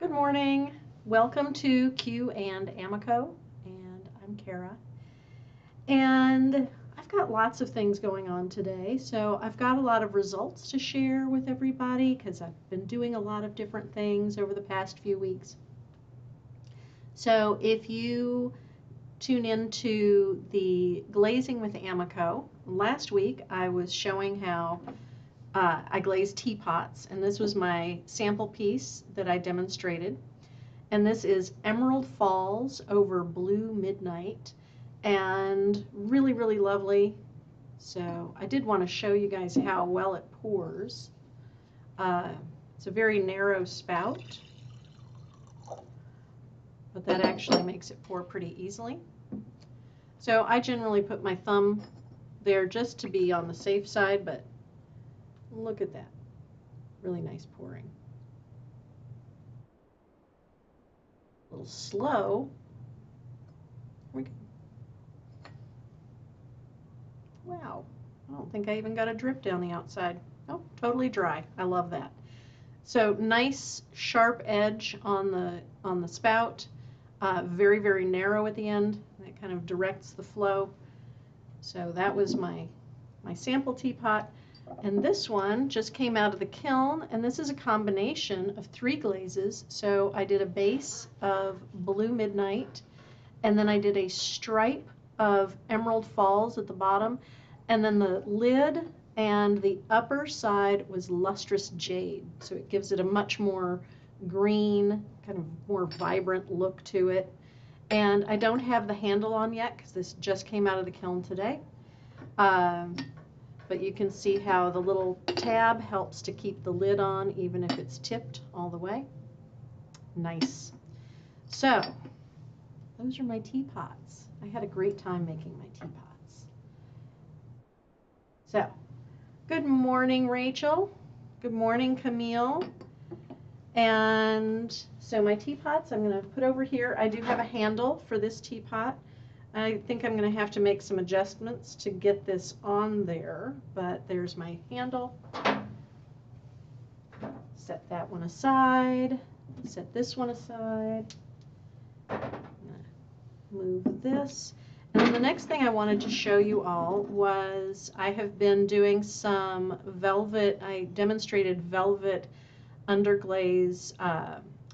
good morning. Welcome to Q and Amaco, and I'm Kara. And I've got lots of things going on today, so I've got a lot of results to share with everybody because I've been doing a lot of different things over the past few weeks. So if you tune into the Glazing with Amaco, last week I was showing how I glazed teapots, and this was my sample piece that I demonstrated. And this is Emerald Falls over Blue Midnight, and really, really lovely. So I did want to show you guys how well it pours. It's a very narrow spout, but that actually makes it pour pretty easily. So I generally put my thumb there just to be on the safe side, but look at that. Really nice pouring. A little slow. Here we go. Wow. I don't think I even got a drip down the outside. Oh, totally dry. I love that. So nice sharp edge on the spout. Very, very narrow at the end. That kind of directs the flow. So that was my sample teapot. And this one just came out of the kiln, and this is a combination of 3 glazes. So I did a base of Blue Midnight, and then I did a stripe of Emerald Falls at the bottom, and then the lid and the upper side was Lustrous Jade. So it gives it a much more green, kind of more vibrant look to it. And I don't have the handle on yet because this just came out of the kiln today. But you can see how the little tab helps to keep the lid on even if it's tipped all the way. Nice. So those are my teapots. I had a great time making my teapots. So good morning, Rachel. Good morning, Camille. And so my teapots I'm going to put over here. I do have a handle for this teapot. I think I'm going to have to make some adjustments to get this on there, but there's my handle. Set that one aside. Set this one aside. I'm going to move this. And then the next thing I wanted to show you all was I have been doing some velvet. I demonstrated velvet underglaze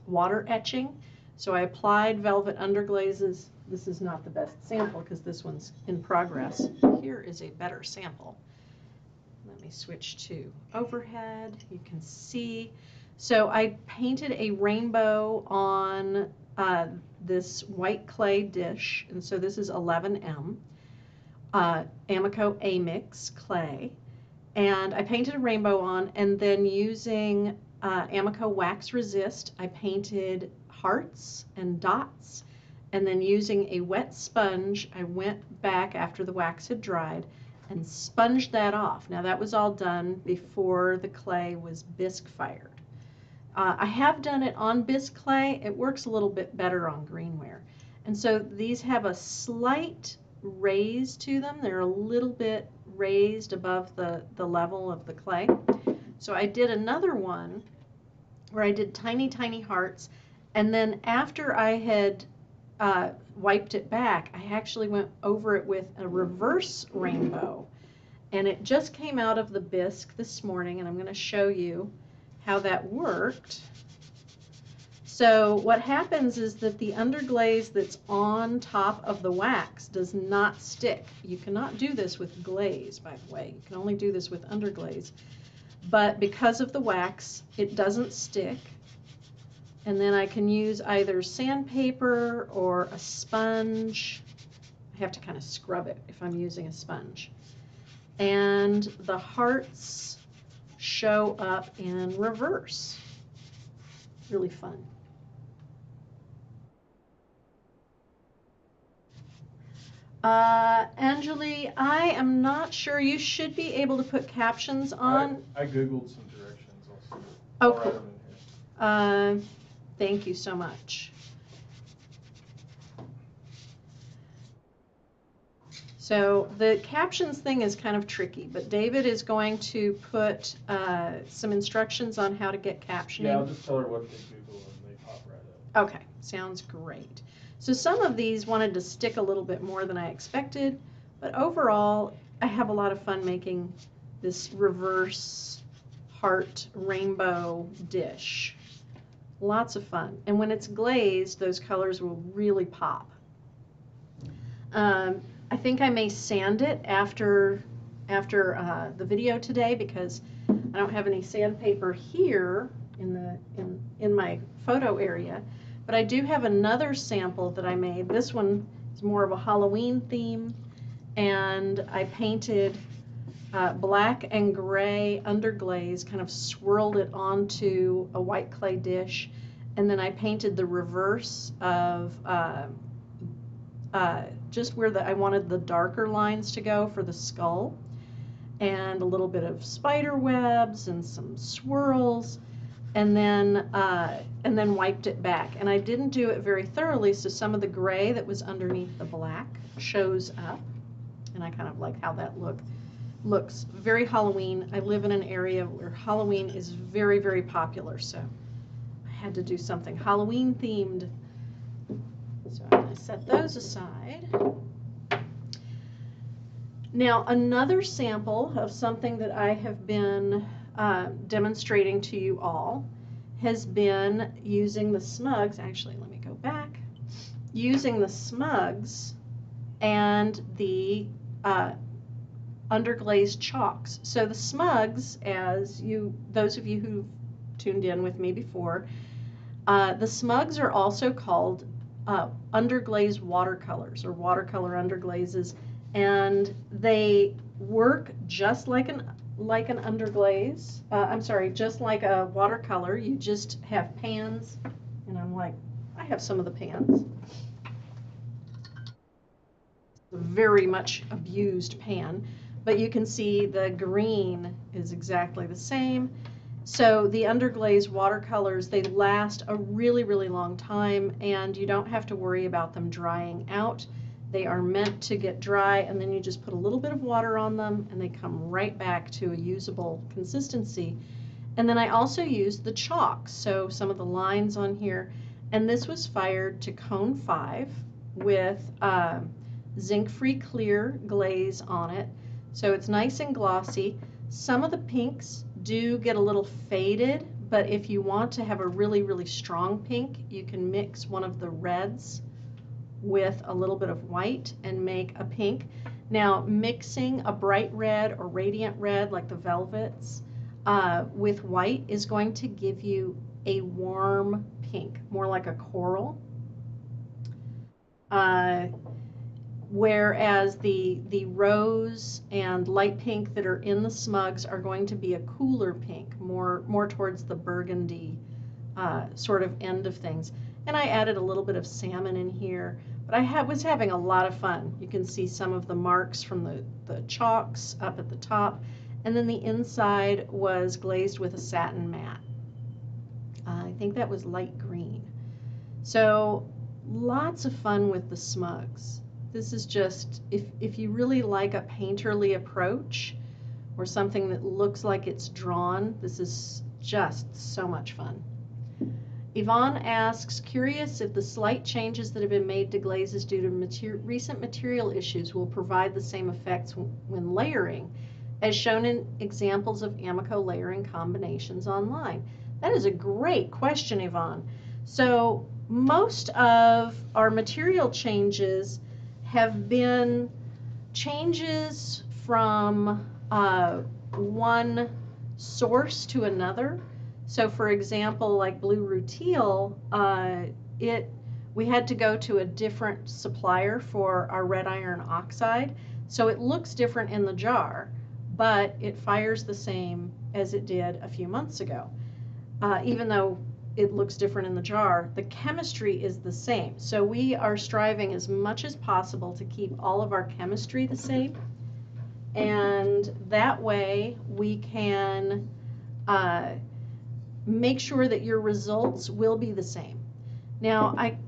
water etching. So I applied velvet underglazes. This is not the best sample because this one's in progress. Here is a better sample. Let me switch to overhead. You can see. So I painted a rainbow on this white clay dish, and so this is 11M, Amaco A-Mix clay. And I painted a rainbow on, and then using Amaco Wax Resist, I painted hearts and dots. And then using a wet sponge, I went back after the wax had dried and sponged that off. Now that was all done before the clay was bisque fired. I have done it on bisque clay. It works a little bit better on greenware. And so these have a slight raise to them. They're a little bit raised above the level of the clay. So I did another one where I did tiny, tiny hearts. And then after I had wiped it back, I actually went over it with a reverse rainbow, and it just came out of the bisque this morning, and I'm going to show you how that worked. So what happens is that the underglaze that's on top of the wax does not stick. You cannot do this with glaze, by the way. You can only do this with underglaze. But because of the wax, it doesn't stick. And then I can use either sandpaper or a sponge. I have to kind of scrub it if I'm using a sponge. And the hearts show up in reverse. Really fun. Angeli, I am not sure. You should be able to put captions on. I Googled some directions. Oh, cool. Thank you so much. So the captions thing is kind of tricky, but David is going to put some instructions on how to get captioning. Yeah, I'll just tell her what they Google and they pop Okay, sounds great. So some of these wanted to stick a little bit more than I expected, but overall, I have a lot of fun making this reverse heart rainbow dish. Lots of fun. And when it's glazed, those colors will really pop. I think I may sand it after the video today because I don't have any sandpaper here in my photo area. But I do have another sample that I made. This one is more of a Halloween theme, and I painted black and gray underglaze, kind of swirled it onto a white clay dish, and then I painted the reverse of just where I wanted the darker lines to go for the skull, and a little bit of spider webs and some swirls, and then wiped it back. And I didn't do it very thoroughly, so some of the gray that was underneath the black shows up, and I kind of like how that looks very Halloween. I live in an area where Halloween is very, very popular, so I had to do something Halloween themed. So I'm going to set those aside. Now, another sample of something that I have been demonstrating to you all has been using the smugs. Actually, let me go back. Using the smugs and the underglazed chalks. So the smugs, those of you who tuned in with me before, the smugs are also called underglazed watercolors or watercolor underglazes, and they work just like an underglaze. Just like a watercolor. You just have pans, and I have some of the pans. A very much abused pan, but you can see the green is exactly the same. So the underglaze watercolors, they last a really, really long time, and you don't have to worry about them drying out. They are meant to get dry, and then you just put a little bit of water on them, and they come right back to a usable consistency. And then I also used the chalks, so some of the lines on here, and this was fired to cone 5 with zinc-free clear glaze on it. So it's nice and glossy. Some of the pinks do get a little faded, but if you want to have a really, really strong pink, you can mix one of the reds with a little bit of white and make a pink. Now, mixing a bright red or radiant red like the velvets with white is going to give you a warm pink, more like a coral. Whereas the rose and light pink that are in the smugs are going to be a cooler pink, more towards the burgundy sort of end of things. And I added a little bit of salmon in here, but I was having a lot of fun. You can see some of the marks from the chalks up at the top, and then the inside was glazed with a satin matte. I think that was light green. So lots of fun with the smugs. This is just, if you really like a painterly approach or something that looks like it's drawn, this is just so much fun. Yvonne asks, curious if the slight changes that have been made to glazes due to recent material issues will provide the same effects when layering, as shown in examples of Amaco layering combinations online. That is a great question, Yvonne. So most of our material changes have been changes from one source to another. So for example, like blue rutile, we had to go to a different supplier for our red iron oxide. So it looks different in the jar, but it fires the same as it did a few months ago. Even though it looks different in the jar, the chemistry is the same. So we are striving as much as possible to keep all of our chemistry the same. And that way we can make sure that your results will be the same. Now, I'm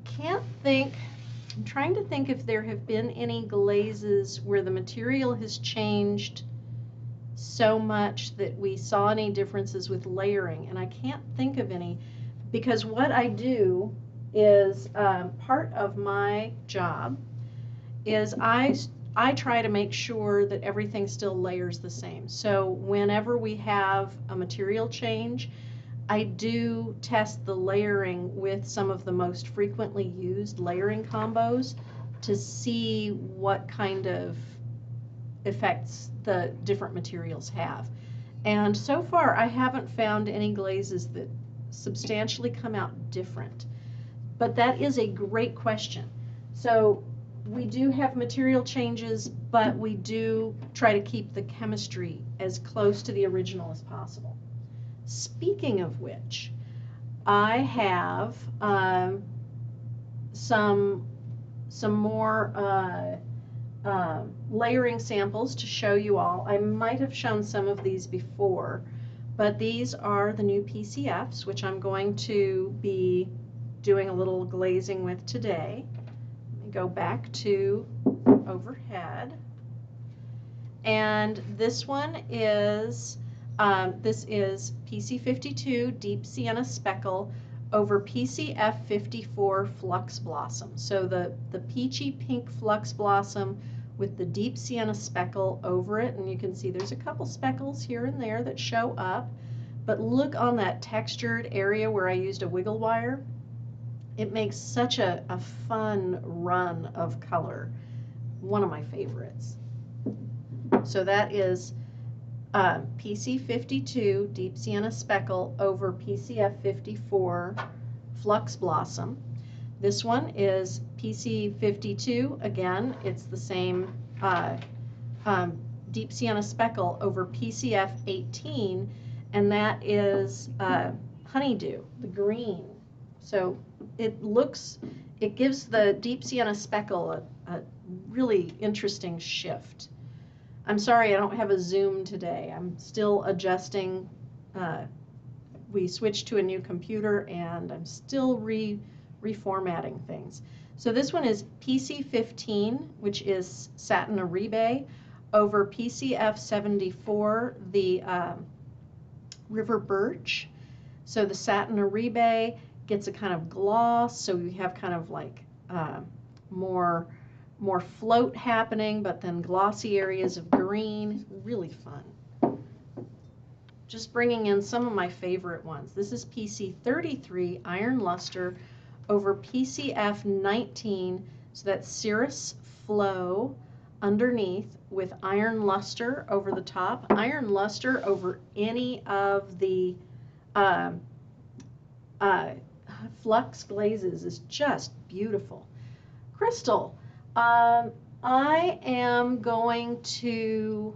trying to think if there have been any glazes where the material has changed so much that we saw any differences with layering, and I can't think of any, because what I do is part of my job is I try to make sure that everything still layers the same. So whenever we have a material change, I do test the layering with some of the most frequently used layering combos to see what kind of effects the different materials have. And so far, I haven't found any glazes that substantially come out different. But that is a great question. So we do have material changes, but we do try to keep the chemistry as close to the original as possible. Speaking of which, I have some more layering samples to show you all. I might have shown some of these before, but these are the new PCFs, which I'm going to be doing a little glazing with today. Let me go back to overhead. And this one is PC52 Deep Sienna Speckle over PCF 54 Flux Blossom. So the peachy pink Flux Blossom with the Deep Sienna Speckle over it, and you can see there's a couple speckles here and there that show up, but look on that textured area where I used a wiggle wire. It makes such a fun run of color. One of my favorites. So that is PC52 Deep Sienna Speckle over PCF 54 Flux Blossom. This one is PC52. Again, it's the same Deep Sienna Speckle over PCF 18, and that is Honeydew, the green. So it gives the Deep Sienna Speckle a really interesting shift. I'm sorry I don't have a zoom today. I'm still adjusting. We switched to a new computer and I'm still reformatting things. So this one is PC15, which is Satin Aribe, over PCF 74, the River Birch. So the Satin Aribe gets a kind of gloss, so you have kind of like more float happening, but then glossy areas of green. Really fun. Just bringing in some of my favorite ones. This is PC33 Iron Luster over PCF 19, so that's Cirrus Flow underneath with Iron Luster over the top. Iron Luster over any of the Flux glazes is just beautiful. Crystal, I am going to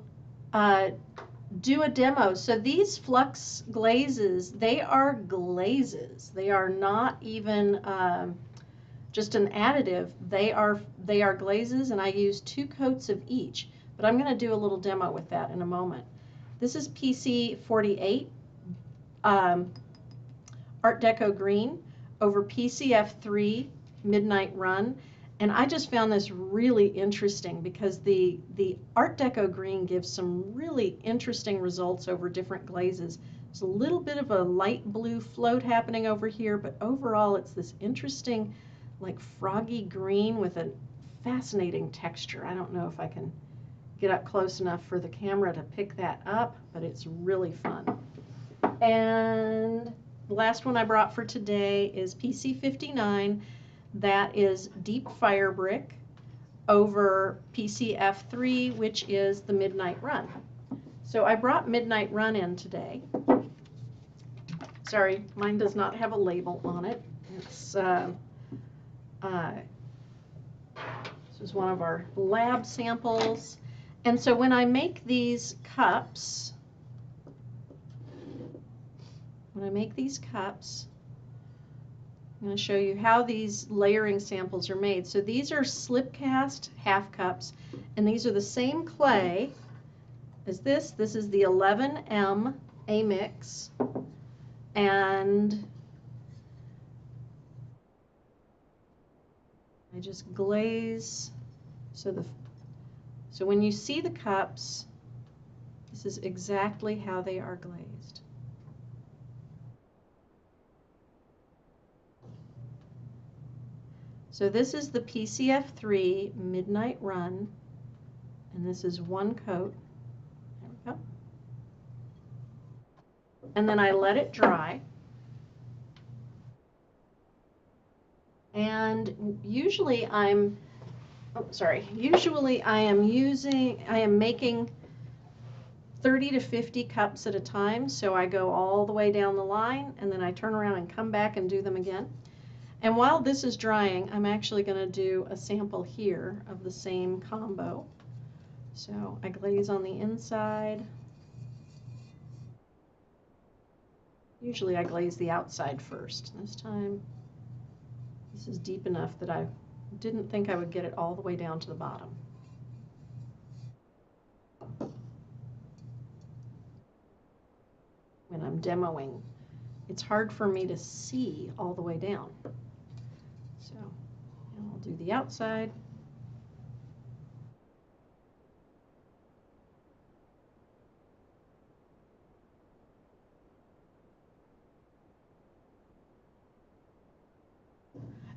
do a demo. So these Flux glazes, they are glazes. They are not even just an additive. They are glazes, and I use 2 coats of each. But I'm going to do a little demo with that in a moment. This is PC48 Art Deco Green over PCF3 Midnight Run. And I just found this really interesting because the Art Deco green gives some really interesting results over different glazes. There's a little bit of a light blue float happening over here, but overall it's this interesting like froggy green with a fascinating texture. I don't know if I can get up close enough for the camera to pick that up, but it's really fun. And the last one I brought for today is PC59. That is Deep Fire Brick over PCF3, which is the Midnight Run. So I brought Midnight Run in today. Sorry, mine does not have a label on it. It's this is one of our lab samples. And so when I make these cups, I'm going to show you how these layering samples are made. So these are slip cast half cups, and these are the same clay as this. This is the 11M A-Mix, and I just glaze. So when you see the cups, this is exactly how they are glazed. So this is the PCF3 Midnight Run, and this is one coat. There we go. And then I let it dry. And usually I am making 30 to 50 cups at a time, so I go all the way down the line and then I turn around and come back and do them again. And while this is drying, I'm actually going to do a sample here of the same combo. So I glaze on the inside. Usually I glaze the outside first. This time, this is deep enough that I didn't think I would get it all the way down to the bottom. When I'm demoing, it's hard for me to see all the way down. So I'll do the outside.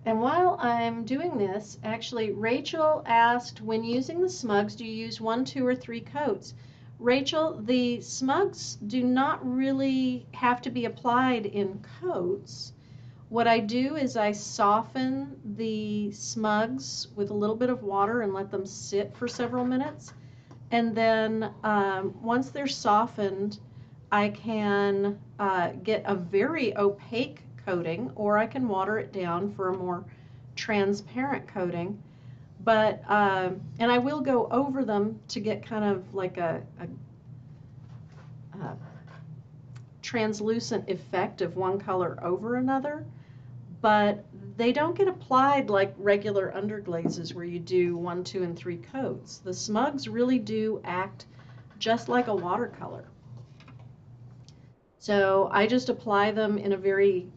And while I'm doing this, actually, Rachel asked, when using the smugs, do you use 1, 2, or 3 coats? Rachel, the smugs do not really have to be applied in coats. What I do is I soften the smugs with a little bit of water and let them sit for several minutes. And then once they're softened, I can get a very opaque coating, or I can water it down for a more transparent coating. But and I will go over them to get kind of like a translucent effect of one color over another, but they don't get applied like regular underglazes where you do 1, 2, and 3 coats. The smugs really do act just like a watercolor. So I just apply them in a very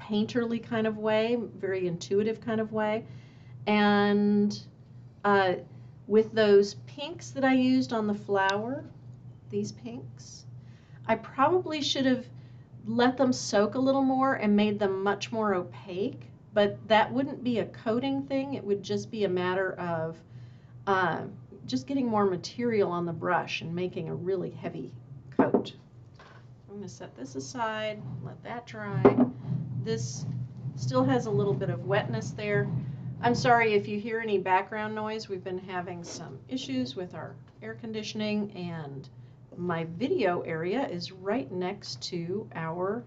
painterly kind of way, very intuitive kind of way. And with those pinks that I used on the flower, these pinks, I probably should have let them soak a little more and made them much more opaque, but that wouldn't be a coating thing. It would just be a matter of just getting more material on the brush and making a really heavy coat. I'm going to set this aside, let that dry. This still has a little bit of wetness there. I'm sorry if you hear any background noise. We've been having some issues with our air conditioning, and my video area is right next to our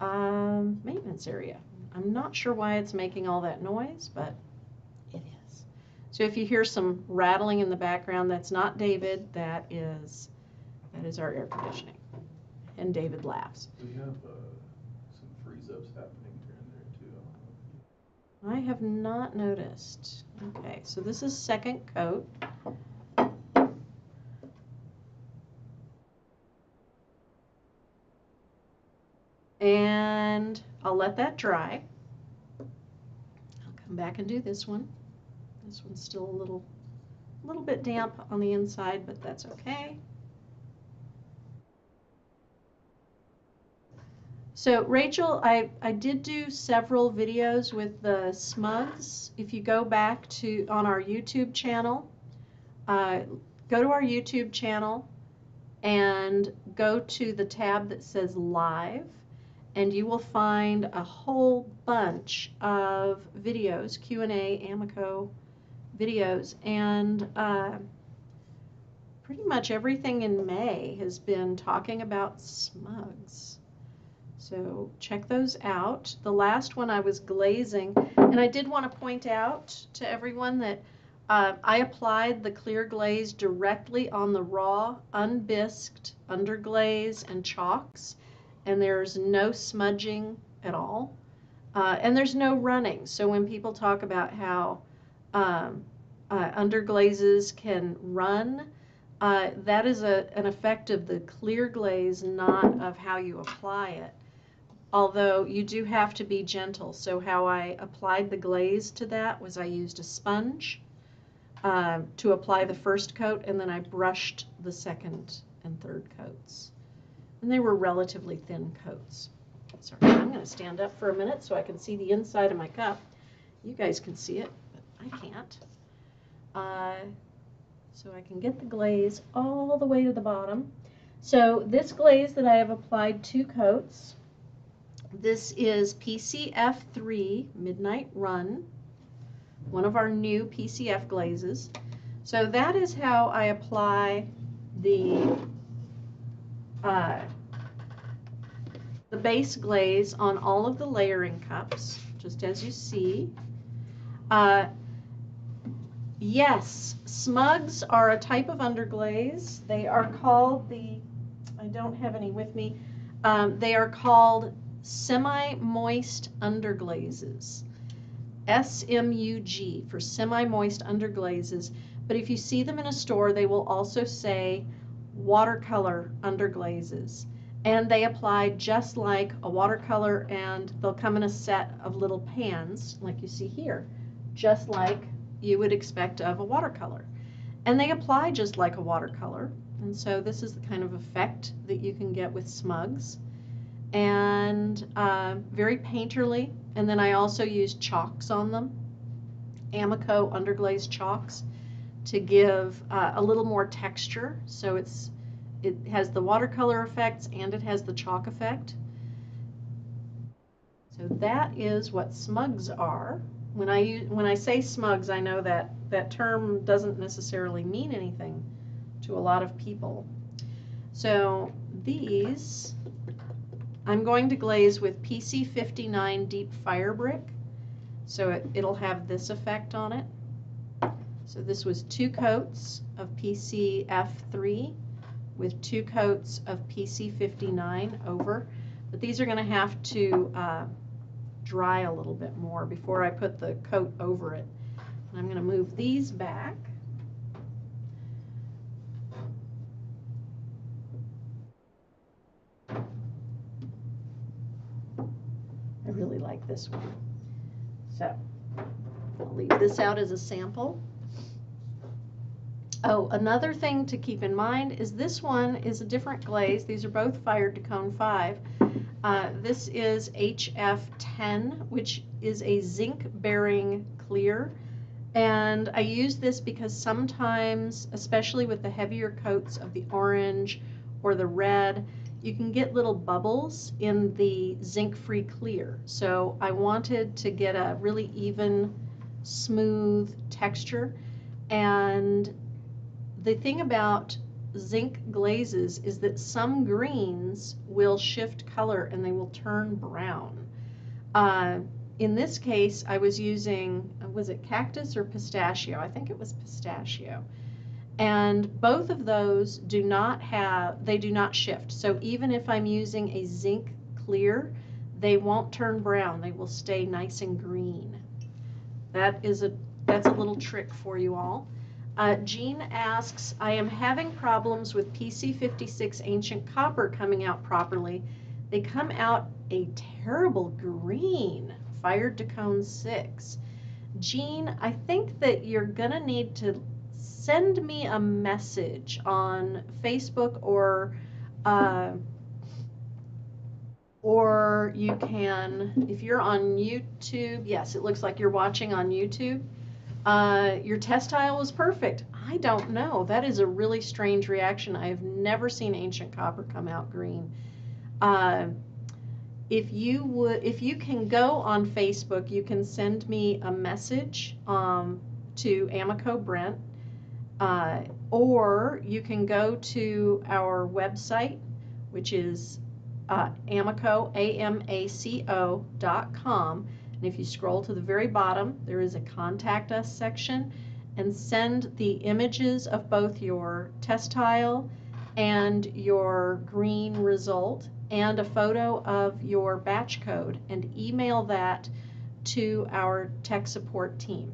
maintenance area. I'm not sure why it's making all that noise, but it is. So if you hear some rattling in the background, that's not David. That is our air conditioning. And David laughs. We have some freeze-ups happening here and there too. I have not noticed. Okay, so this is second coat. And I'll let that dry. I'll come back and do this one. This one's still a little bit damp on the inside, but that's okay. So Rachel, I did do several videos with the smugs. If you go back to on our YouTube channel, go to our YouTube channel and go to the tab that says Live, and you will find a whole bunch of videos, Q&A, Amaco videos, and pretty much everything in May has been talking about smugs. So check those out. The last one I was glazing, and I did want to point out to everyone that I applied the clear glaze directly on the raw, unbisked underglaze and chalks, and there's no smudging at all, and there's no running. So when people talk about how underglazes can run, that is an effect of the clear glaze, not of how you apply it. Although you do have to be gentle. So how I applied the glaze to that was I used a sponge to apply the first coat, and then I brushed the second and third coats. And they were relatively thin coats. Sorry, I'm going to stand up for a minute so I can see the inside of my cup. You guys can see it, but I can't. So I can get the glaze all the way to the bottom. So this glaze that I have applied 2 coats, this is PCF3 Midnight Run, one of our new PCF glazes. So that is how I apply the base glaze on all of the layering cups, just as you see. Yes, smugs are a type of underglaze. They are called I don't have any with me, they are called semi-moist underglazes. SMUG for semi-moist underglazes. But if you see them in a store, they will also say watercolor underglazes. And they apply just like a watercolor, and they'll come in a set of little pans, like you see here, just like you would expect of a watercolor. And they apply just like a watercolor. And so this is the kind of effect that you can get with smugs. And very painterly. And then I also use chalks on them, Amaco underglaze chalks, to give a little more texture. So it has the watercolor effects and it has the chalk effect. So that is what smugs are. When I say smugs, I know that term doesn't necessarily mean anything to a lot of people. So these I'm going to glaze with PC59 Deep Fire Brick. So it'll have this effect on it. So this was 2 coats of PCF3 with 2 coats of PC59 over. But these are going to have to dry a little bit more before I put the coat over it. And I'm going to move these back. I really like this one. So I'll leave this out as a sample. Oh, another thing to keep in mind is this one is a different glaze. These are both fired to cone 5. This is HF10, which is a zinc-bearing clear. And I use this because sometimes, especially with the heavier coats of the orange or the red, you can get little bubbles in the zinc-free clear. So I wanted to get a really even, smooth texture. And the thing about zinc glazes is that some greens will shift color and they will turn brown. In this case, I was using, was it cactus or pistachio? I think it was pistachio. And both of those do not shift. So even if I'm using a zinc clear, they won't turn brown. They will stay nice and green. That's a little trick for you all. Jean asks, I am having problems with PC56 Ancient Copper coming out properly. They come out a terrible green, fired to cone 6. Jean, I think that you're gonna need to send me a message on Facebook or you can, if you're on YouTube, yes, it looks like you're watching on YouTube. Your test tile was perfect. I don't know. That is a really strange reaction. I have never seen Ancient Copper come out green. If you can go on Facebook, you can send me a message to Amaco Brent, or you can go to our website, which is Amaco, AMACO.com. And if you scroll to the very bottom, there is a Contact Us section, and send the images of both your test tile and your green result and a photo of your batch code, and email that to our tech support team,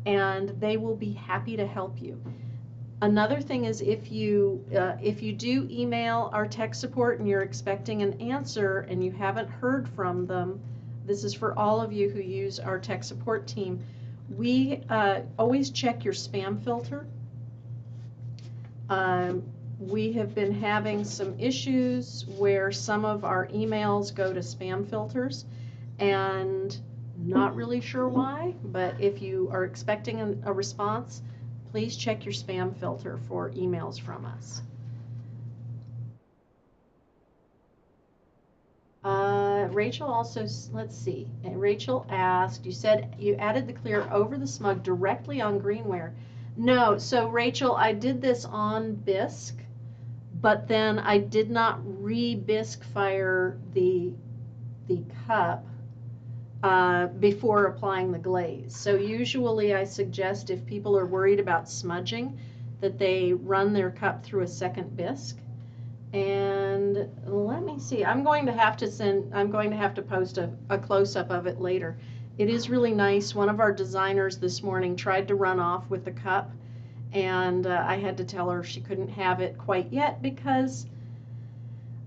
and they will be happy to help you. Another thing is if you do email our tech support and you're expecting an answer and you haven't heard from them, this is for all of you who use our tech support team. We always check your spam filter. we have been having some issues where some of our emails go to spam filters, and not really sure why, but if you are expecting a response, please check your spam filter for emails from us. Rachel also, let's see, Rachel asked, you said you added the clear over the smug directly on greenware. No, so Rachel, I did this on bisque, but then I did not re-bisque fire the cup before applying the glaze. So usually I suggest, if people are worried about smudging, that they run their cup through a second bisque. And let me see, I'm going to have to post a close-up of it later. It is really nice. One of our designers this morning tried to run off with the cup, and I had to tell her she couldn't have it quite yet because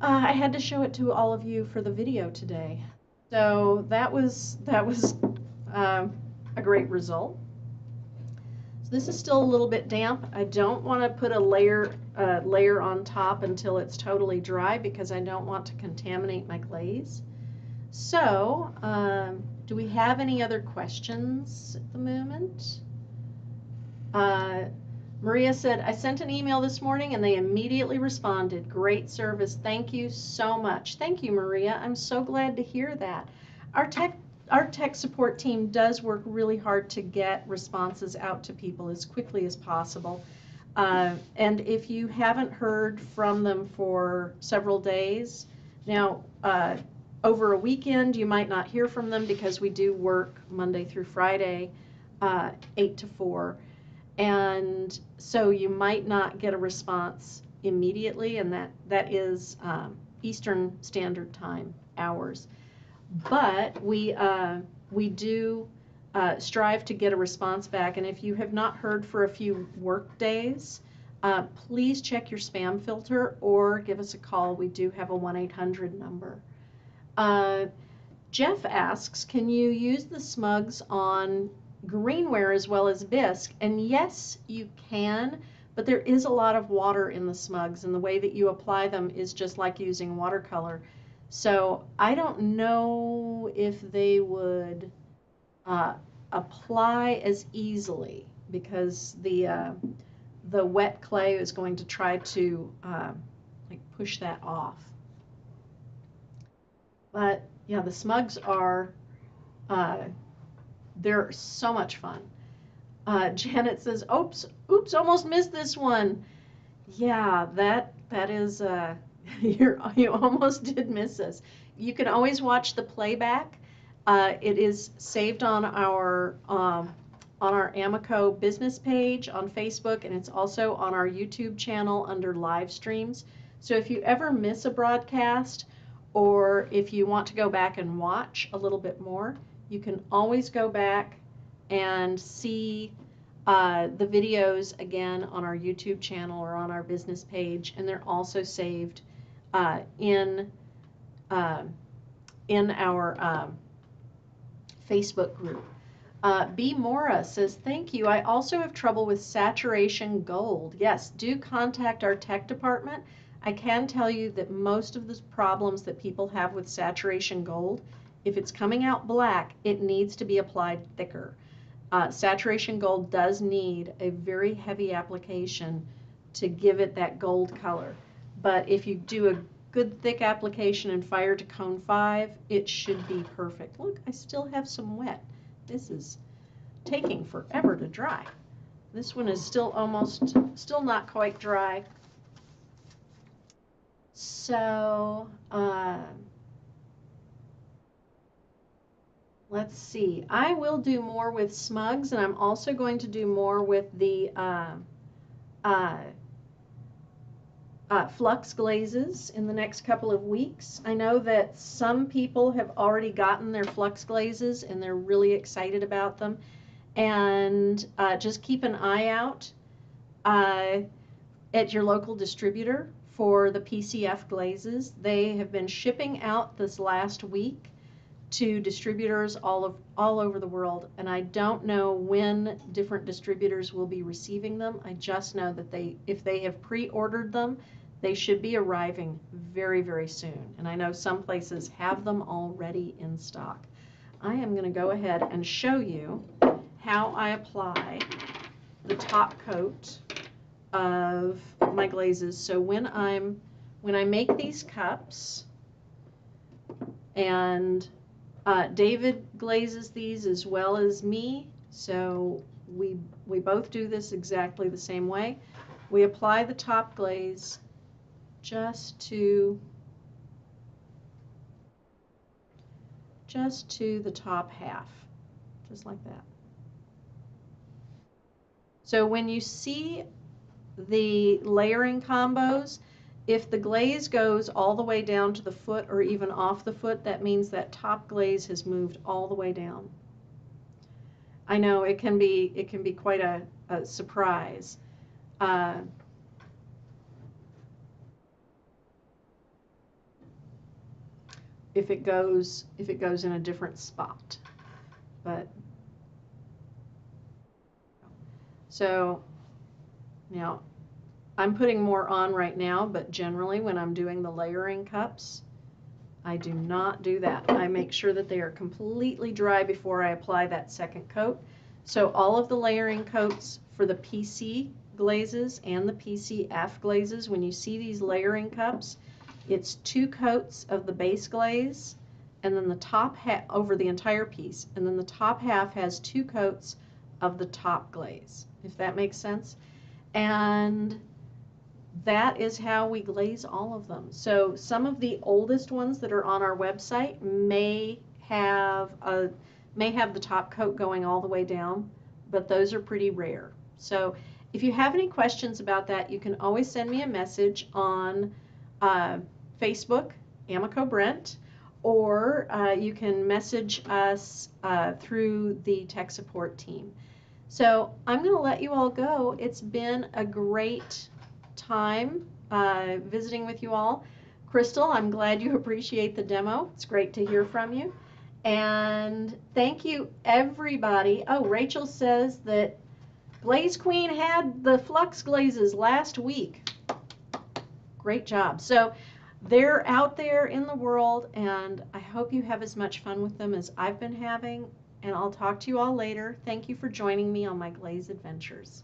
I had to show it to all of you for the video today. So that was a great result. This is still a little bit damp. I don't want to put a layer on top until it's totally dry because I don't want to contaminate my glaze. So, do we have any other questions at the moment? Maria said, I sent an email this morning and they immediately responded. Great service. Thank you so much. Thank you, Maria. I'm so glad to hear that. Our tech support team does work really hard to get responses out to people as quickly as possible. And if you haven't heard from them for several days, now over a weekend you might not hear from them because we do work Monday through Friday, 8 to 4. And so you might not get a response immediately, and that is Eastern Standard Time hours. But we do strive to get a response back, and if you have not heard for a few work days, please check your spam filter or give us a call. We do have a 1-800 number. Jeff asks, can you use the smugs on greenware as well as bisque? And yes, you can, but there is a lot of water in the smugs, and the way that you apply them is just like using watercolor. So I don't know if they would apply as easily because the wet clay is going to try to like push that off. But yeah, the smugs are they're so much fun. Janet says, oops, almost missed this one. Yeah, that is, you almost did miss us. You can always watch the playback. It is saved on our Amaco business page on Facebook, and it's also on our YouTube channel under live streams. So if you ever miss a broadcast, or if you want to go back and watch a little bit more, you can always go back and see the videos again on our YouTube channel or on our business page, and they're also saved in our Facebook group. B. Mora says, thank you. I also have trouble with saturation gold. Yes, do contact our tech department. I can tell you that most of the problems that people have with saturation gold, if it's coming out black, it needs to be applied thicker. Saturation gold does need a very heavy application to give it that gold color. But if you do a good thick application and fire to cone 5, it should be perfect. Look, I still have some wet. This is taking forever to dry. This one is still not quite dry. So, let's see. I will do more with smugs, and I'm also going to do more with the flux glazes in the next couple of weeks. I know that some people have already gotten their flux glazes, and they're really excited about them. And just keep an eye out at your local distributor for the PCF glazes. They have been shipping out this last week. to distributors all over the world, and I don't know when different distributors will be receiving them. I just know that if they have pre-ordered them, they should be arriving very, very soon. And I know some places have them already in stock. I am going to go ahead and show you how I apply the top coat of my glazes. So when I make these cups, and David glazes these as well as me, so we both do this exactly the same way. We apply the top glaze just to the top half, just like that. So when you see the layering combos, if the glaze goes all the way down to the foot or even off the foot, that means that top glaze has moved all the way down. I know it can be quite a surprise. If it goes in a different spot. But so now I'm putting more on right now, but generally when I'm doing the layering cups, I do not do that. I make sure that they are completely dry before I apply that second coat. So all of the layering coats for the PC glazes and the PCF glazes, when you see these layering cups, it's 2 coats of the base glaze, and then the top half over the entire piece, and then the top half has 2 coats of the top glaze, if that makes sense. And that is how we glaze all of them. So some of the oldest ones that are on our website may have the top coat going all the way down, but those are pretty rare. So if you have any questions about that, you can always send me a message on Facebook, Amaco Brent, or you can message us through the tech support team. So I'm going to let you all go. It's been a great time visiting with you all. Crystal, I'm glad you appreciate the demo. It's great to hear from you. And thank you, everybody. Oh, Rachel says that Glaze Queen had the Flux glazes last week. Great job. So they're out there in the world, and I hope you have as much fun with them as I've been having. And I'll talk to you all later. Thank you for joining me on my glaze adventures.